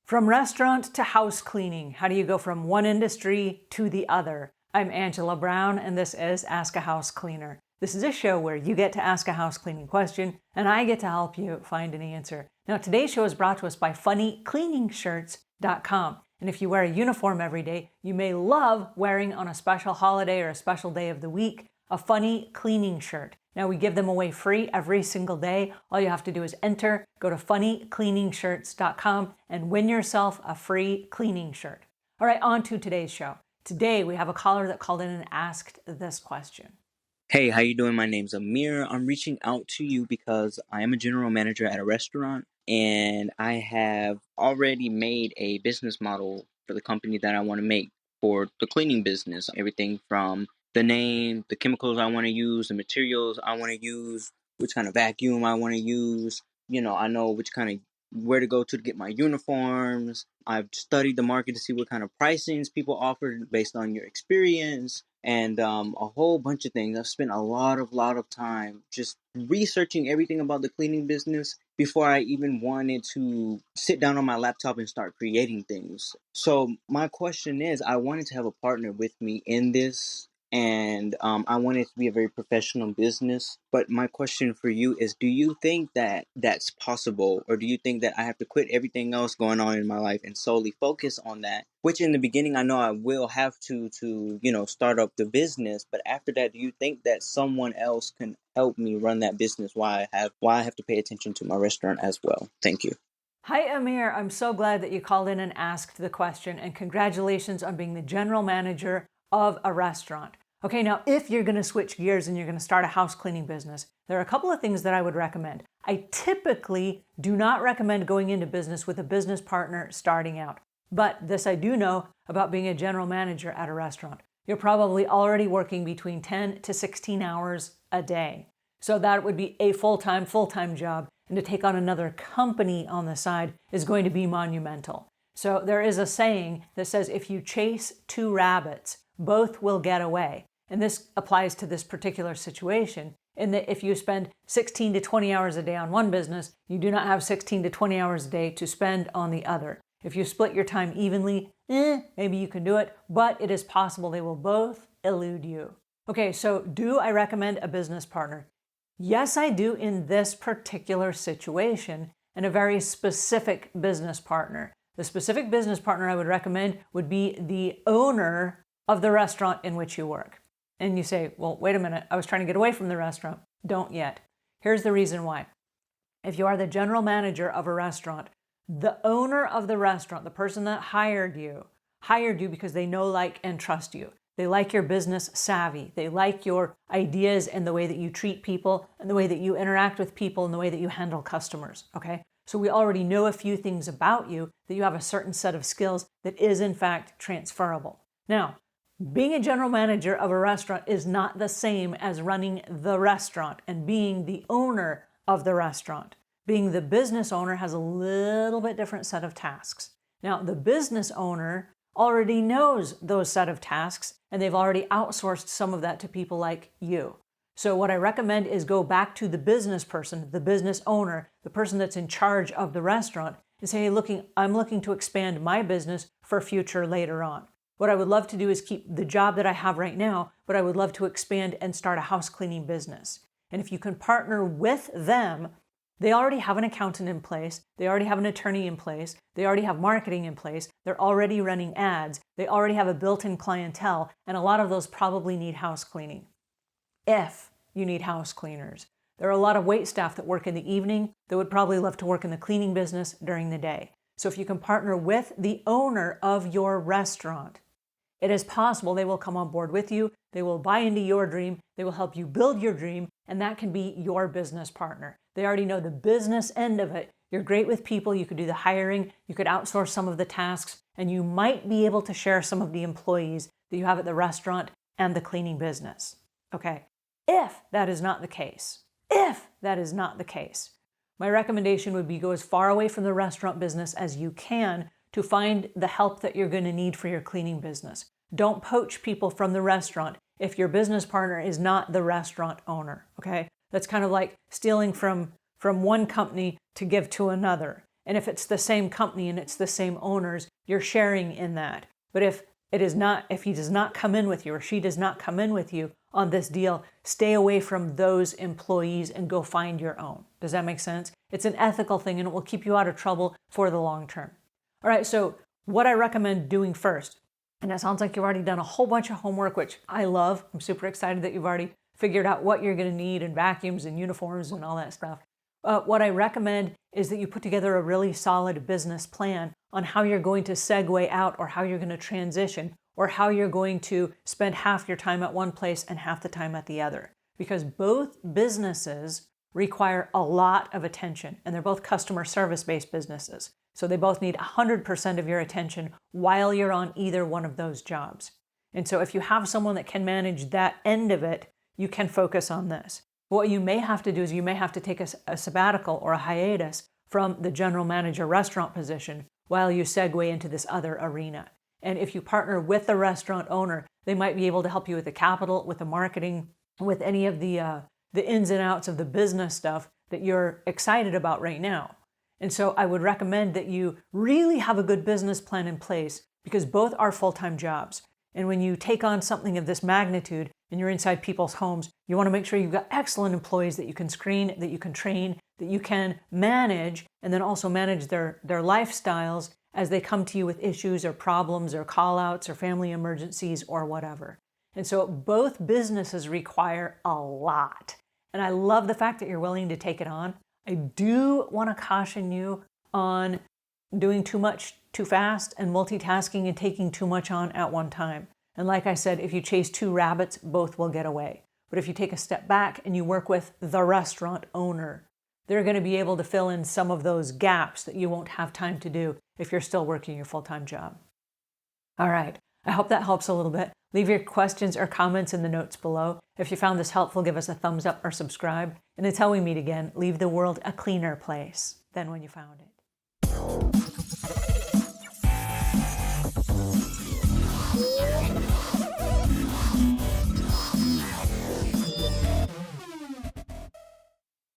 From restaurant to house cleaning, how do you go from one industry to the other? I'm Angela Brown, and this is Ask a House Cleaner. This is a show where you get to ask a house cleaning question, and I get to help you find an answer. Now, today's show is brought to us by funnycleaningshirts.com. And if you wear a uniform every day, you may love wearing on a special holiday or a special day of the week a funny cleaning shirt. Now, we give them away free every single day. All you have to do is enter, go to funnycleaningshirts.com and win yourself a free cleaning shirt. All right, on to today's show. Today, we have a caller that called in and asked this question. Hey, how you doing? My name's Amir. I'm reaching out to you because I am a general manager at a restaurant, and I have already made a business model for the company that I want to make for the cleaning business. Everything from the name, the chemicals I want to use, the materials I want to use, which kind of vacuum I want to use. I know where to go to get my uniforms. I've studied the market to see what kind of pricings people offer based on your experience, and a whole bunch of things. I've spent a lot of time just researching everything about the cleaning business before I even wanted to sit down on my laptop and start creating things. So my question is, I wanted to have a partner with me in this, and I want it to be a very professional business. But my question for you is, do you think that that's possible? Or do you think that I have to quit everything else going on in my life and solely focus on that? Which in the beginning, I know I will have to start up the business. But after that, do you think that someone else can help me run that business while I have to pay attention to my restaurant as well? Thank you. Hi, Amir. I'm so glad that you called in and asked the question, and congratulations on being the general manager of a restaurant. Okay, now if you're going to switch gears and you're going to start a house cleaning business, there are a couple of things that I would recommend. I typically do not recommend going into business with a business partner starting out. But this I do know about being a general manager at a restaurant. You're probably already working between 10 to 16 hours a day. So that would be a full-time job. And to take on another company on the side is going to be monumental. So there is a saying that says, if you chase two rabbits, both will get away. And this applies to this particular situation, in that if you spend 16 to 20 hours a day on one business, you do not have 16 to 20 hours a day to spend on the other. If you split your time evenly, maybe you can do it, but it is possible they will both elude you. Okay, so do I recommend a business partner? Yes, I do in this particular situation, and a very specific business partner. The specific business partner I would recommend would be the owner of the restaurant in which you work. And you say, well, wait a minute, I was trying to get away from the restaurant. Don't yet. Here's the reason why. If you are the general manager of a restaurant, the owner of the restaurant, the person that hired you because they know, like, and trust you. They like your business savvy. They like your ideas and the way that you treat people and the way that you interact with people and the way that you handle customers, okay? So we already know a few things about you, that you have a certain set of skills that is in fact transferable. Now, being a general manager of a restaurant is not the same as running the restaurant and being the owner of the restaurant. Being the business owner has a little bit different set of tasks. Now, the business owner already knows those set of tasks, and they've already outsourced some of that to people like you. So what I recommend is go back to the business person, the business owner, the person that's in charge of the restaurant, and say, hey, I'm looking to expand my business for future later on. What I would love to do is keep the job that I have right now, but I would love to expand and start a house cleaning business. And if you can partner with them, they already have an accountant in place, they already have an attorney in place, they already have marketing in place, they're already running ads, they already have a built-in clientele, and a lot of those probably need house cleaning. If you need house cleaners. There are a lot of wait staff that work in the evening that would probably love to work in the cleaning business during the day. So if you can partner with the owner of your restaurant, it is possible they will come on board with you, they will buy into your dream, they will help you build your dream, and that can be your business partner. They already know the business end of it. You're great with people, you could do the hiring, you could outsource some of the tasks, and you might be able to share some of the employees that you have at the restaurant and the cleaning business. Okay, if that is not the case, my recommendation would be go as far away from the restaurant business as you can to find the help that you're going to need for your cleaning business. Don't poach people from the restaurant if your business partner is not the restaurant owner, okay? That's kind of like stealing from one company to give to another. And if it's the same company and it's the same owners, you're sharing in that. But if he does not come in with you or she does not come in with you on this deal, stay away from those employees and go find your own. Does that make sense? It's an ethical thing and it will keep you out of trouble for the long term. All right, so what I recommend doing first, and it sounds like you've already done a whole bunch of homework, which I love. I'm super excited that you've already figured out what you're going to need and vacuums and uniforms and all that stuff. What I recommend is that you put together a really solid business plan on how you're going to segue out or how you're going to transition or how you're going to spend half your time at one place and half the time at the other. Because both businesses require a lot of attention and they're both customer service-based businesses. So they both need 100% of your attention while you're on either one of those jobs. And so if you have someone that can manage that end of it, you can focus on this. What you may have to do is you may have to take a sabbatical or a hiatus from the general manager restaurant position while you segue into this other arena. And if you partner with the restaurant owner, they might be able to help you with the capital, with the marketing, with any of the ins and outs of the business stuff that you're excited about right now. And so I would recommend that you really have a good business plan in place because both are full-time jobs. And when you take on something of this magnitude and you're inside people's homes, you want to make sure you've got excellent employees that you can screen, that you can train, that you can manage, and then also manage their lifestyles as they come to you with issues or problems or call-outs or family emergencies or whatever. And so both businesses require a lot. And I love the fact that you're willing to take it on. I do want to caution you on doing too much too fast and multitasking and taking too much on at one time. And like I said, if you chase two rabbits, both will get away. But if you take a step back and you work with the restaurant owner, they're going to be able to fill in some of those gaps that you won't have time to do if you're still working your full-time job. All right, I hope that helps a little bit. Leave your questions or comments in the notes below. If you found this helpful, give us a thumbs up or subscribe. And until we meet again, leave the world a cleaner place than when you found it.